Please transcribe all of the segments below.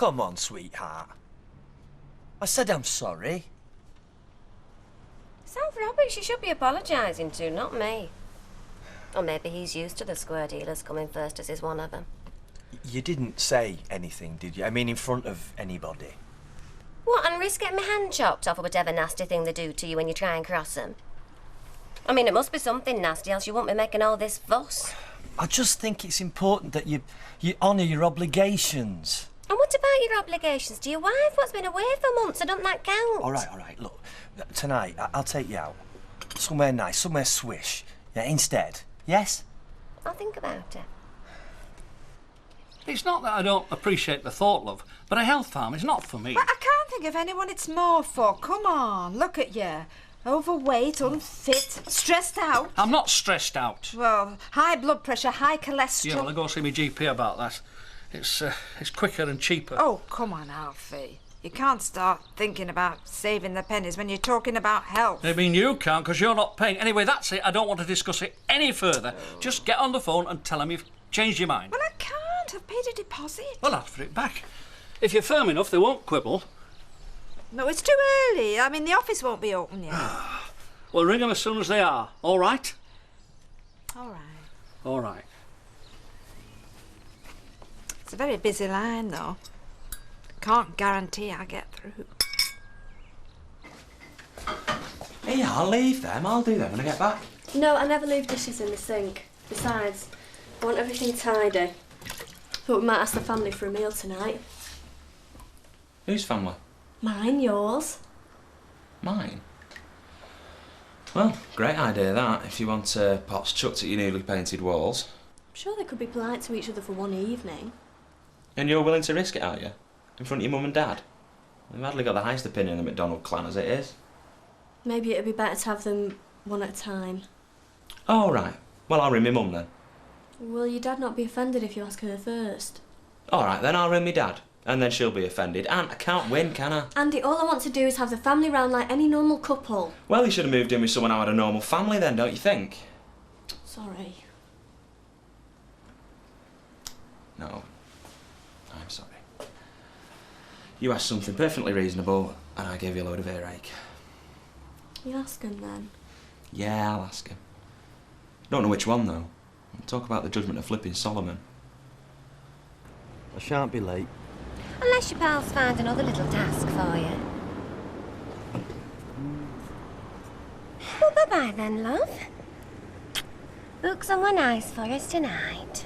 come on, sweetheart. I said I'm sorry. Sounds rubbish. You should be apologising to, not me. Or maybe he's used to the square dealers coming first as he's one of them. You didn't say anything, did you? I mean, in front of anybody. What, and risk getting my hand chopped off or whatever nasty thing they do to you when you try and cross them? I mean, it must be something nasty, else you won't be making all this fuss. I just think it's important that you honour your obligations. And what about your obligations to your wife? What's been away for months? So don't that count? All right. Look, tonight I'll take you out. Somewhere nice, somewhere swish. Yeah, instead. Yes? I'll think about it. It's not that I don't appreciate the thought, love, but a health farm is not for me. But I can't think of anyone it's more for. Come on, look at you. Overweight, unfit, stressed out. I'm not stressed out. Well, high blood pressure, high cholesterol. Yeah, well, I'll go see my GP about that. It's quicker and cheaper. Oh, come on, Alfie. You can't start thinking about saving the pennies when you're talking about health. I mean, you can't, because you're not paying. Anyway, that's it. I don't want to discuss it any further. Just get on the phone and tell them you've changed your mind. Well, I can't. I've paid a deposit. Well, ask for it back. If you're firm enough, they won't quibble. No, it's too early. I mean, the office won't be open yet. Well, ring them as soon as they are. All right? All right. All right. It's a very busy line, though. Can't guarantee I get through. Hey, I'll leave them. I'll do them when I get back. No, I never leave dishes in the sink. Besides, I want everything tidy. Thought we might ask the family for a meal tonight. Whose family? Mine, yours. Mine? Well, great idea that, if you want pots chucked at your newly painted walls. I'm sure they could be polite to each other for one evening. And you're willing to risk it, are you? In front of your mum and dad? They've hardly got the highest opinion of the McDonald clan as it is. Maybe it'd be better to have them one at a time. Oh, right. Well, I'll ring my mum then. Will your dad not be offended if you ask her first? All right, then I'll ring my dad. And then she'll be offended. And I can't win, can I? Andy, all I want to do is have the family round like any normal couple. Well, you should have moved in with someone who had a normal family then, don't you think? Sorry. No. I'm sorry. You asked something perfectly reasonable, and I gave you a load of earache. You ask him then? Yeah, I'll ask him. Don't know which one, though. We'll talk about the judgment of flipping Solomon. I shan't be late. Unless your pals find another little task for you. Well, bye-bye then, love. Book somewhere nice for us tonight.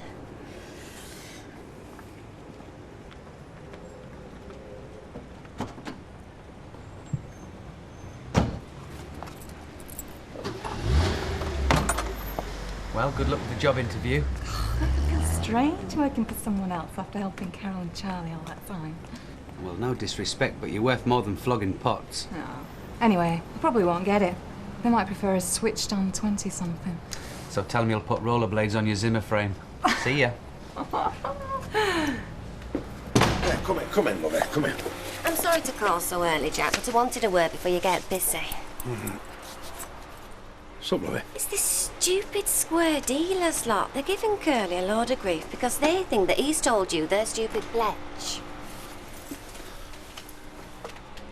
Well, good luck with the job interview. It feels strange working for someone else after helping Carol and Charlie all that time. Well, no disrespect, but you're worth more than flogging pots. No. Anyway, I probably won't get it. They might prefer a switched-on 20-something. So tell them you'll put rollerblades on your Zimmer frame. See ya. Yeah, come in, lovey, come in. I'm sorry to call so early, Jack, but I wanted a word before you get busy. What's up, lovey? It's this stupid square dealers lot. They're giving Curly a load of grief because they think that he's told you their stupid pledge.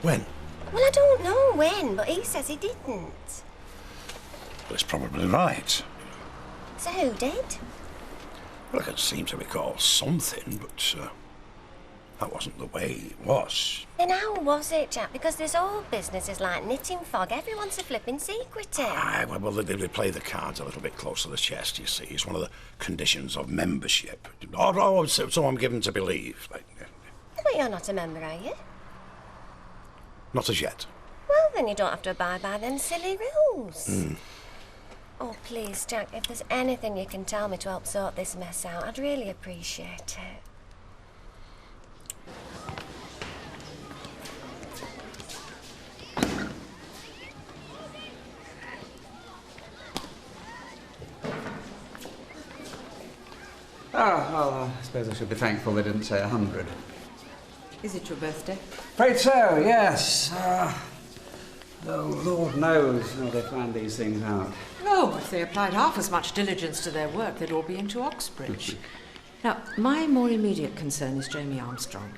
When? Well, I don't know when, but he says he didn't. Well, it's probably right. So who did? Well, I can seem to recall something, but that wasn't the way it was. Then how was it, Jack? Because this whole business is like knitting fog. Everyone's a flipping secretive. Aye, well, they play the cards a little bit close to the chest, you see. It's one of the conditions of membership. Or so I'm given to believe. Like, But you're not a member, are you? not as yet. Well, then you don't have to abide by them silly rules. Oh, please, Jack, if there's anything you can tell me to help sort this mess out, I'd really appreciate it. Well, I suppose I should be thankful they didn't say 100. Is it your birthday? Afraid so, yes. Though Lord knows how they find these things out. Oh, if they applied half as much diligence to their work, they'd all be into Oxbridge. Now, my more immediate concern is Jamie Armstrong.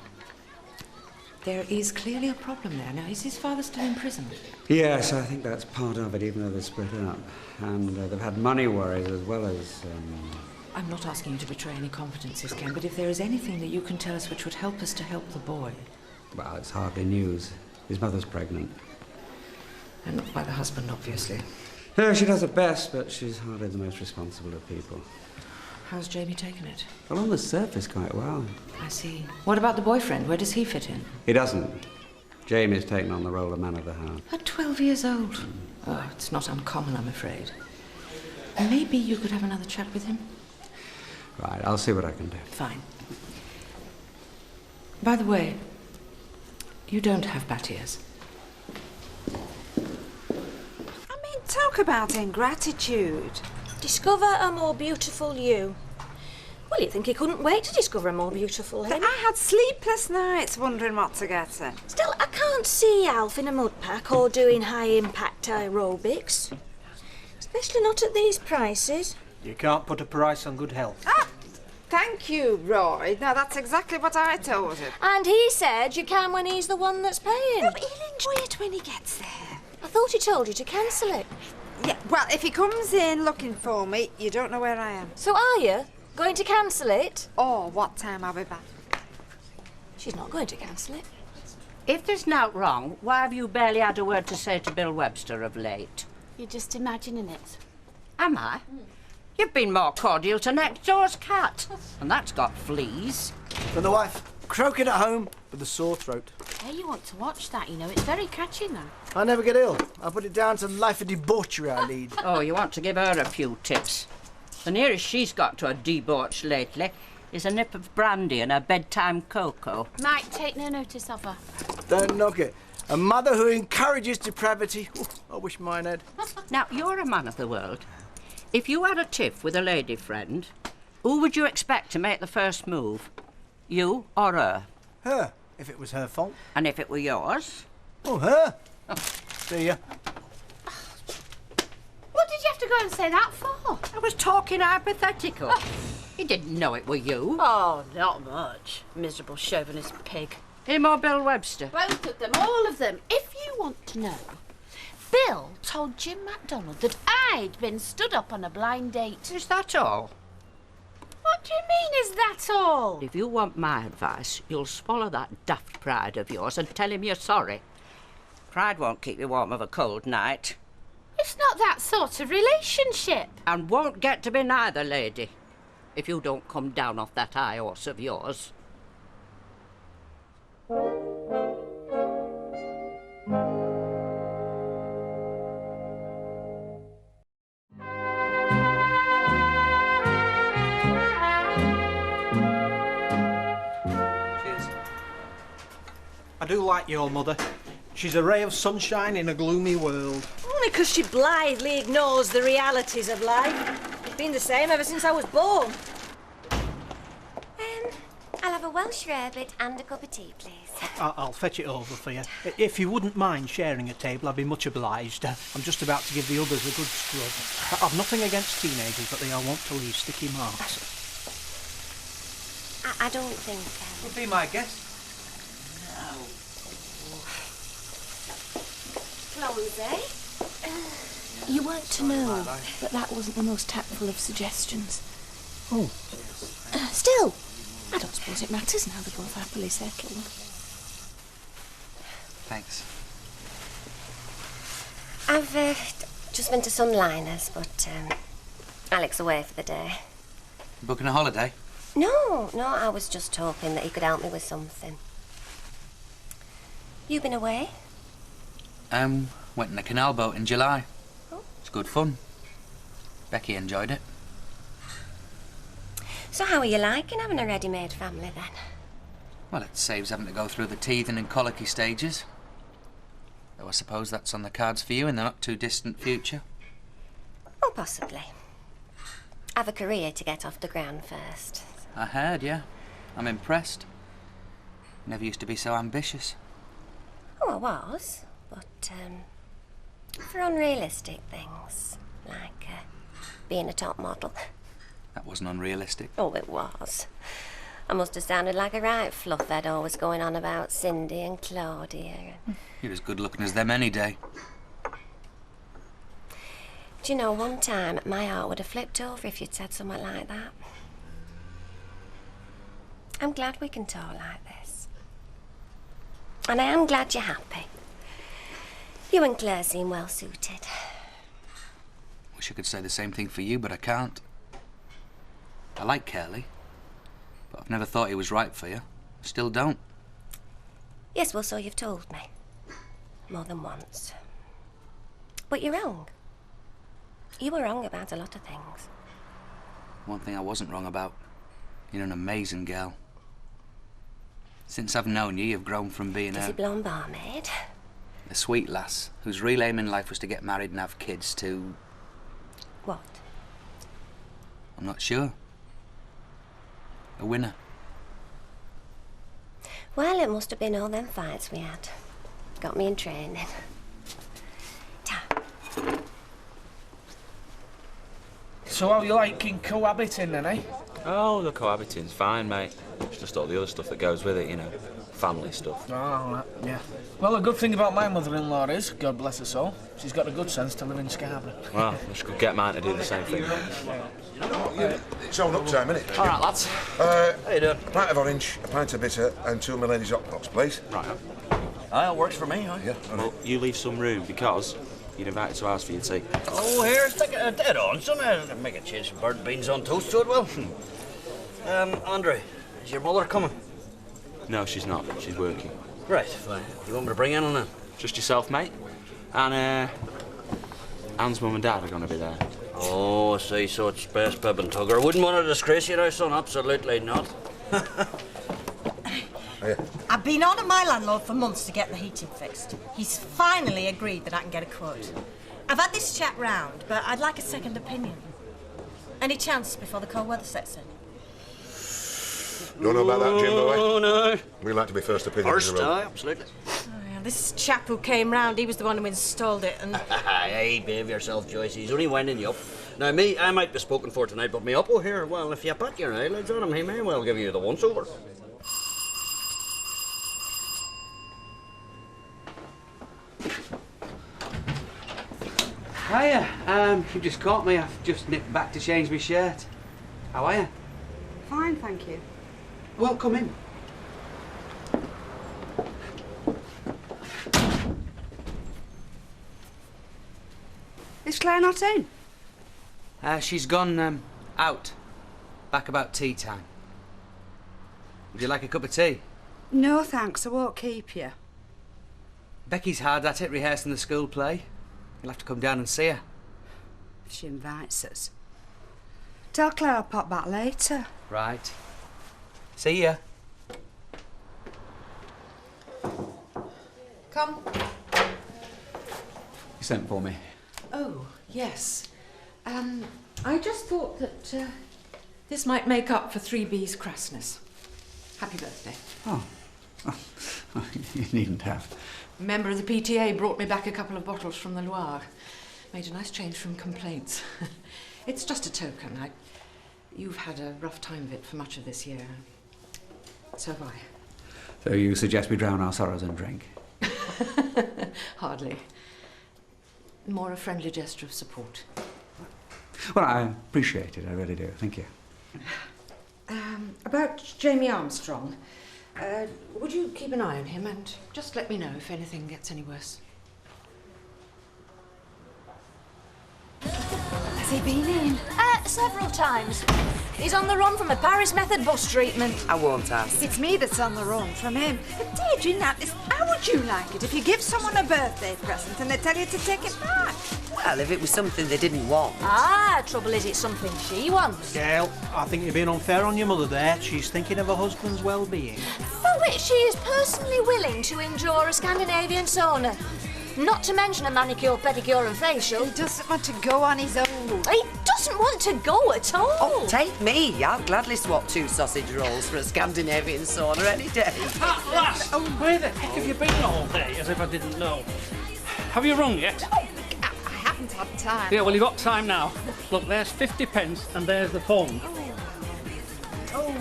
There is clearly a problem there. Now, is his father still in prison? Yes, I think that's part of it, even though they're split up. And they've had money worries as well as... I'm not asking you to betray any confidences, Ken, but if there is anything that you can tell us which would help us to help the boy... Well, it's hardly news. His mother's pregnant. And not by the husband, obviously. No, she does her best, but she's hardly the most responsible of people. How's Jamie taken it? Well, on the surface, quite well. I see. What about the boyfriend? Where does he fit in? He doesn't. Jamie's taken on the role of man of the house. At 12 years old? Oh, it's not uncommon, I'm afraid. Maybe you could have another chat with him? Right, I'll see what I can do. Fine. By the way, you don't have bat ears. I mean, talk about ingratitude. Discover a more beautiful you. Well, you'd think he couldn't wait to discover a more beautiful him. I had sleepless nights wondering what to get him. Still, I can't see Alf in a mud pack or doing high-impact aerobics. Especially not at these prices. You can't put a price on good health. Ah, thank you, Roy. Now, that's exactly what I told him. And he said you can when he's the one that's paying. No, but he'll enjoy it when he gets there. I thought he told you to cancel it. Yeah, well, if he comes in looking for me, you don't know where I am. So are you going to cancel it? Or what time I'll be back. She's not going to cancel it. If there's naught wrong, why have you barely had a word to say to Bill Webster of late? You're just imagining it. Am I? You've been more cordial to next door's cat, and that's got fleas. And the wife croaking at home with a sore throat. Hey, you want to watch that, you know. It's very catching, though. I never get ill. I put it down to the life of debauchery I lead. Oh, you want to give her a few tips. The nearest she's got to a debauch lately is a nip of brandy and a bedtime cocoa. Mike, take no notice of her. Don't knock it. A mother who encourages depravity. Ooh, I wish mine had. Now, you're a man of the world. If you had a tiff with a lady friend, who would you expect to make the first move? You or her? Her, if it was her fault. And if it were yours? Oh, her. Oh, see ya. What did you have to go and say that for? I was talking hypothetical. He didn't know it were you. Oh, not much. Miserable chauvinist pig. Him or Bill Webster? Both of them, all of them. If you want to know, Bill told Jim MacDonald that I'd been stood up on a blind date. Is that all? What do you mean, is that all? If you want my advice, you'll swallow that daft pride of yours and tell him you're sorry. Pride won't keep you warm of a cold night. It's not that sort of relationship. And won't get to be neither, lady, if you don't come down off that high horse of yours. I do like your mother. She's a ray of sunshine in a gloomy world. Only because she blithely ignores the realities of life. It's been the same ever since I was born. I'll have a Welsh rarebit and a cup of tea, please. I'll fetch it over for you. If you wouldn't mind sharing a table, I'd be much obliged. I'm just about to give the others a good scrub. I've nothing against teenagers, but they are wont to leave sticky marks. I don't think... Would be my guess. Plums, eh? You weren't to know that that wasn't the most tactful of suggestions. Oh. Still, I don't suppose it matters now they're both happily settled. Thanks. I've just been to some liners, but Alec's away for the day. Booking a holiday? No, I was just hoping that he could help me with something. You been away? Went in a canal boat in July. Oh. It's good fun. Becky enjoyed it. So how are you liking having a ready-made family then? Well, it saves having to go through the teething and colicky stages. Though I suppose that's on the cards for you in the not-too-distant future. Oh, possibly. Have a career to get off the ground first. I heard, yeah. I'm impressed. Never used to be so ambitious. Oh, I was, but for unrealistic things, like being a top model. That wasn't unrealistic. Oh, it was. I must have sounded like a right fluffhead, always going on about Cindy and Claudia. You're as good looking as them any day. Do you know, one time my heart would have flipped over if you'd said something like that. I'm glad we can talk like this. And I am glad you're happy. You and Claire seem well suited. Wish I could say the same thing for you, but I can't. I like Curly, but I've never thought he was right for you. I still don't. Yes, well, so you've told me. More than once. But you're wrong. You were wrong about a lot of things. One thing I wasn't wrong about. You're an amazing girl. Since I've known you, you've grown from being Dizzy blonde barmaid. a sweet lass whose real aim in life was to get married and have kids to... What? I'm not sure. A winner. Well, it must have been all them fights we had. Got me in training. So how you liking cohabiting then, eh? Oh, the cohabiting's fine, mate. It's just all the other stuff that goes with it, you know. Family stuff. Oh, yeah. Well, the good thing about my mother-in-law is, God bless her soul, she's got a good sense to live in Scarborough. Well, I should get mine to do the same thing. It's all up time, isn't it? All right, lads. How you doing? A pint of orange, a pint of bitter, and 2 of my lady's hot pots, please. Right. Aye, it works for me, aye. Yeah. Well, you leave some room because you're invited to ours for your tea. Oh, here, stick it dead on, son. Make a change from burnt beans on toast to it, well. Andre, is your mother coming? No, she's not. She's working. Right, fine. You want me to bring Anne then? Just yourself, mate. And, Anne's mum and dad are going to be there. Oh, I see, so it's best Bib and Tugger. I wouldn't want to disgrace you now, son. Absolutely not. I've been on to my landlord for months to get the heating fixed. He's finally agreed that I can get a quote. I've had this chat round, but I'd like a second opinion. Any chance before the cold weather sets in? Don't know about that, Jim, boy. Oh, no. We like to be first opinion. First, absolutely. Oh, yeah, this chap who came round, he was the one who installed it, and... Hey, behave yourself, Joyce. He's only winding you up. Now, me, I might be spoken for tonight, but me Uppo here, well, if you pat your eyelids on him, he may well give you the once-over. Hiya, you just caught me. I've just nipped back to change my shirt. How are you? Fine, thank you. Well, come in. Is Claire not in? She's gone, out. Back about tea time. Would you like a cup of tea? No, thanks. I won't keep you. Becky's hard at it, rehearsing the school play. You'll have to come down and see her. If she invites us. Tell Claire I'll pop back later. Right. See ya. Come. You sent for me. Oh, yes. I just thought that this might make up for 3B's crassness. Happy birthday. Oh. You needn't have. A member of the PTA brought me back a couple of bottles from the Loire. Made a nice change from complaints. It's just a token. You've had a rough time of it for much of this year. So have I. So you suggest we drown our sorrows in drink? Hardly. More a friendly gesture of support. Well, I appreciate it, I really do. Thank you. About Jamie Armstrong, would you keep an eye on him and just let me know if anything gets any worse? Has he been in? Several times. He's on the run from a Paris method bus treatment. I won't ask. It's me that's on the run from him. But Deirdre, how would you like it if you give someone a birthday present and they tell you to take it back? Well, if it was something they didn't want. Trouble is it's something she wants. Gail, I think you're being unfair on your mother there. She's thinking of her husband's well-being. For which she is personally willing to endure a Scandinavian sauna. Not to mention a manicure, pedicure and facial. He doesn't want to go on his own. He doesn't want to go at all. Oh, take me. I'll gladly swap 2 sausage rolls for a Scandinavian sauna any day. Lass, where the heck have you been all day, as if I didn't know? Have you rung yet? Oh, I haven't had time. Yeah, well, you've got time now. Look, there's 50 pence and there's the phone. Oh.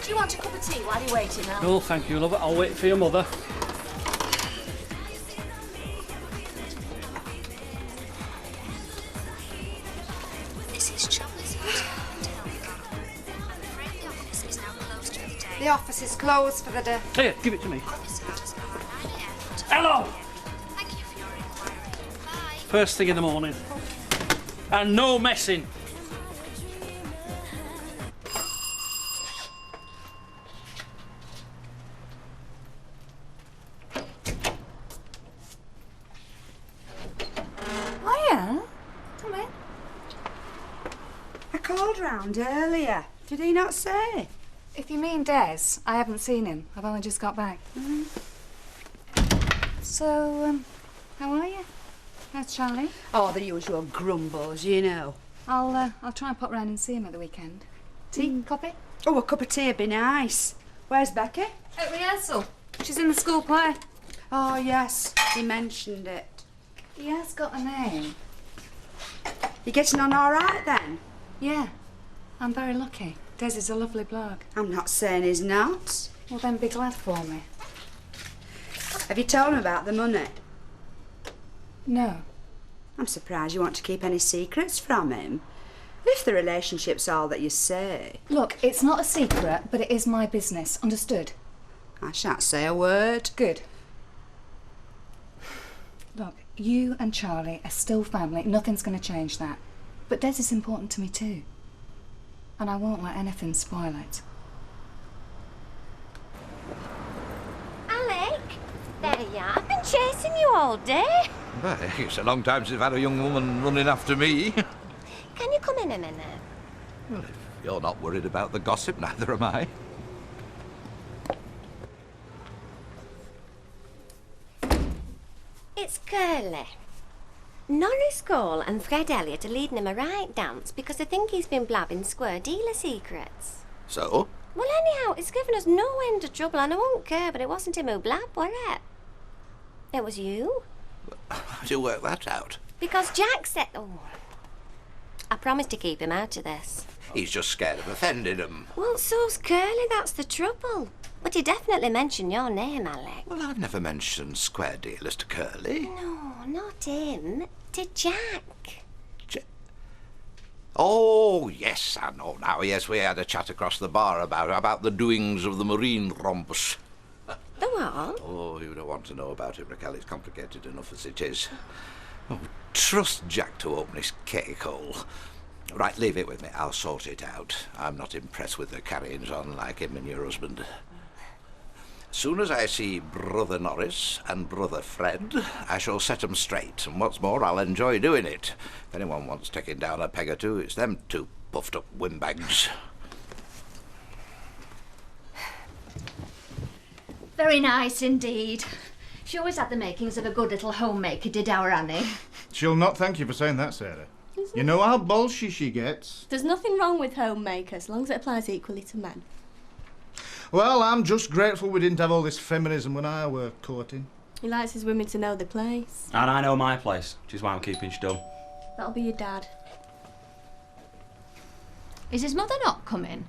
Do you want a cup of tea while you're waiting now? No, thank you, love. I'll wait for your mother. This is Chandler's Hotel. I'm afraid the office is now closed for the day. The office is closed for the day. Here, give it to me. Hello! Thank you for your inquiry. Bye. First thing in the morning. And no messing. Hiya. Come in. I called round earlier. Did he not say? If you mean Des, I haven't seen him. I've only just got back. So, how are you? How's Charlie? Oh, the usual grumbles, you know. I'll try and pop round and see him at the weekend. Tea? Coffee? Oh, a cup of tea would be nice. Where's Becky? At rehearsal. She's in the school play. Oh, yes. He mentioned it. He has got a name. You getting on all right, then? Yeah. I'm very lucky. Des is a lovely bloke. I'm not saying he's not. Well, then be glad for me. Have you told him about the money? No. I'm surprised you want to keep any secrets from him. If the relationship's all that you say. Look, it's not a secret, but it is my business. Understood? I shan't say a word. Good. Look, you and Charlie are still family. Nothing's going to change that. But Des is important to me too. And I won't let anything spoil it. Alec, there you are. I've been chasing you all day. Well, it's a long time since I've had a young woman running after me. Can you come in a minute? Well, if you're not worried about the gossip, neither am I. It's Curly. Norris Cole and Fred Elliott are leading him a right dance because they think he's been blabbing square dealer secrets. So? Well, anyhow, it's given us no end of trouble, and I won't care, but it wasn't him who blabbed, was it? It was you. How do you work that out? Because Jack said... Oh, I promised to keep him out of this. He's just scared of offending him. Well, so's Curly, that's the trouble. But he definitely mentioned your name, Alec. Well, I've never mentioned square dealers to Curly. No, not him. To Jack. Oh, yes, I know now. Yes, we had a chat across the bar about the doings of the marine romps. The what? Oh, you don't want to know about it, Raquel. It's complicated enough as it is. Oh, trust Jack to open his cake hole. Right, leave it with me. I'll sort it out. I'm not impressed with the carryings on like him and your husband. As soon as I see Brother Norris and Brother Fred, I shall set 'em straight, and what's more, I'll enjoy doing it. If anyone wants taking down a peg or two, it's them two puffed-up windbags. Very nice indeed. She always had the makings of a good little homemaker, did our Annie. She'll not thank you for saying that, Sarah. You know how bolshy she gets. There's nothing wrong with homemaker, as long as it applies equally to men. Well, I'm just grateful we didn't have all this feminism when I were courting. He likes his women to know the place. And I know my place, which is why I'm keeping still. That'll be your dad. Is his mother not coming?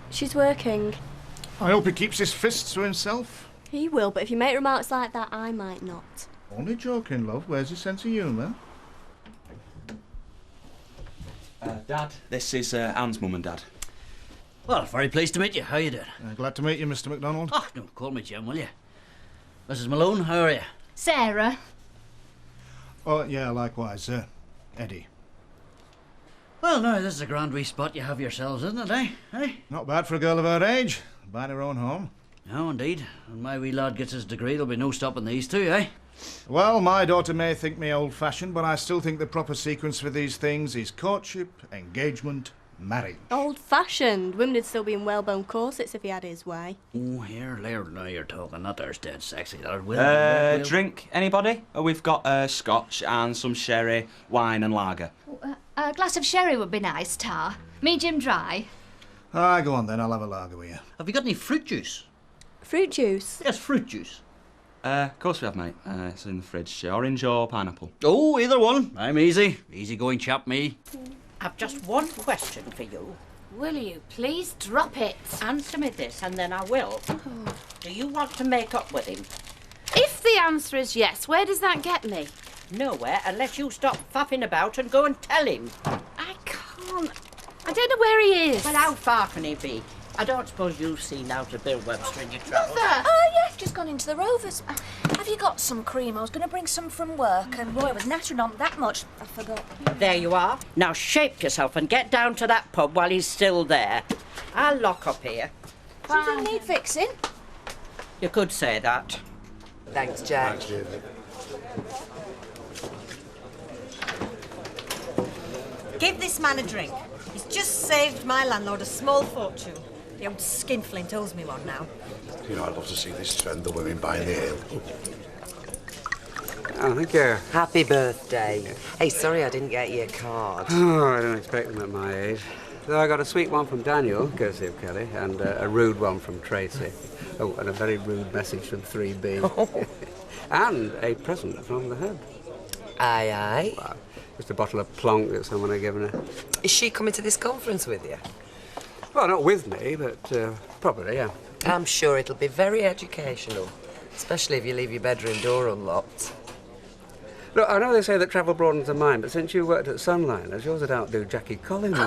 She's working. I hope he keeps his fists to himself. He will, but if you make remarks like that, I might not. Only joking, love. Where's his sense of humour? Dad, this is Anne's mum and dad. Well, very pleased to meet you. How you doing? Glad to meet you, Mr. MacDonald. Oh, no, call me Jim, will you? Mrs. Malone, how are you? Sarah. Oh, yeah, likewise, Eddie. Well, no, this is a grand wee spot you have yourselves, isn't it, eh? Not bad for a girl of her age. Buying her own home. No, indeed. When my wee lad gets his degree, there'll be no stopping these two, eh? Well, my daughter may think me old-fashioned, but I still think the proper sequence for these things is courtship, engagement, marriage. Old-fashioned. Women would still be in whalebone corsets if he had his way. Oh, here, Laird, now you're talking. That there's dead sexy. That Drink, anybody? We've got scotch and some sherry, wine and lager. A glass of sherry would be nice, Tar. Medium dry. Ah, go on then, I'll have a lager with you. Have you got any fruit juice? Fruit juice? Yes, fruit juice. Of course we have, mate. It's in the fridge. Orange or pineapple? Oh, either one. I'm easy. Easy-going chap, me. I've just one question for you. Will you please drop it? Answer me this and then I will. Do you want to make up with him? If the answer is yes, where does that get me? Nowhere, unless you stop faffing about and go and tell him. I can't. I don't know where he is. Well, how far can he be? I don't suppose you've seen out of Bill Webster in your travels. Mother! Oh, yeah, just gone into the Rovers. Have you got some cream? I was going to bring some from work, and Roy was nattering on that much. I forgot. There you are. Now shape yourself and get down to that pub while he's still there. I'll lock up here. Something need fixing? You could say that. Thanks, Jack. Give this man a drink. He's just saved my landlord a small fortune. The old skinflint owes me one now. You know, I'd love to see this trend of women buying the ale. Oh, thank you. Happy birthday. Hey, sorry I didn't get you a card. Oh, I don't expect them at my age. So I got a sweet one from Daniel, courtesy of Kelly, and a rude one from Tracy. Oh, and a very rude message from 3B. And a present from the head. Aye, aye. Wow. Just a bottle of plonk that someone had given her. Is she coming to this conference with you? Well, not with me, but probably, yeah. I'm sure it'll be very educational, especially if you leave your bedroom door unlocked. Look, I know they say that travel broadens the mind, but since you worked at Sunliners, yours would outdo Jackie Collins.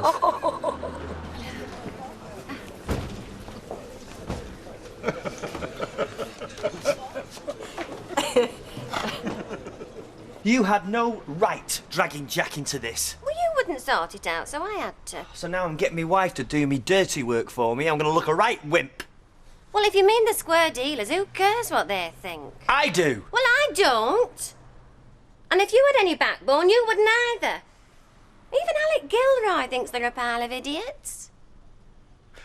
You had no right dragging Jack into this. Well, you wouldn't sort it out, so I had to. So now I'm getting my wife to do me dirty work for me. I'm going to look a right wimp. Well, if you mean the square dealers, who cares what they think? I do. Well, I don't. And if you had any backbone, you wouldn't either. Even Alec Gilroy thinks they're a pile of idiots.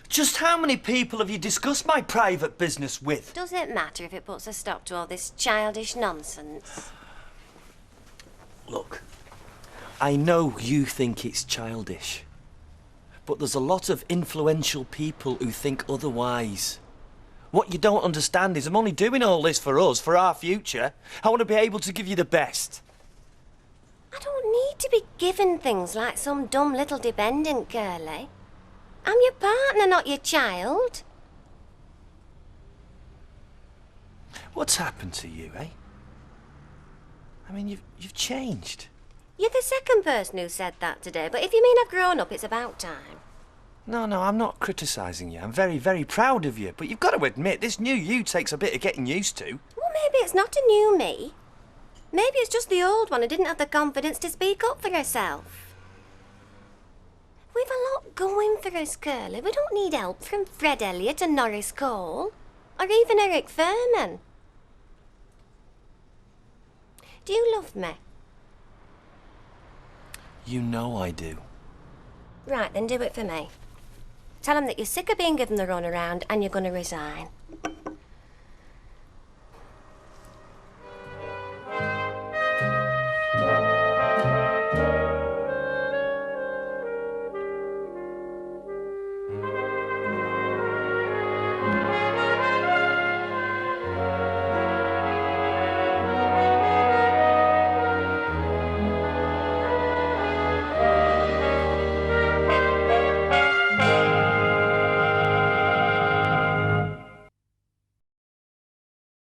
Just how many people have you discussed my private business with? Does it matter if it puts a stop to all this childish nonsense? Look, I know you think it's childish, but there's a lot of influential people who think otherwise. What you don't understand is I'm only doing all this for us, for our future. I want to be able to give you the best. I don't need to be given things like some dumb little dependent, Curly. I'm your partner, not your child. What's happened to you, eh? I mean, you've changed. You're the second person who said that today, but if you mean I've grown up, it's about time. No, I'm not criticising you. I'm very, very proud of you. But you've got to admit, this new you takes a bit of getting used to. Well, maybe it's not a new me. Maybe it's just the old one who didn't have the confidence to speak up for herself. We've a lot going for us, Curly. We don't need help from Fred Elliott and Norris Cole, or even Eric Furman. Do you love me? You know I do. Right, then do it for me. Tell him that you're sick of being given the runaround and you're going to resign.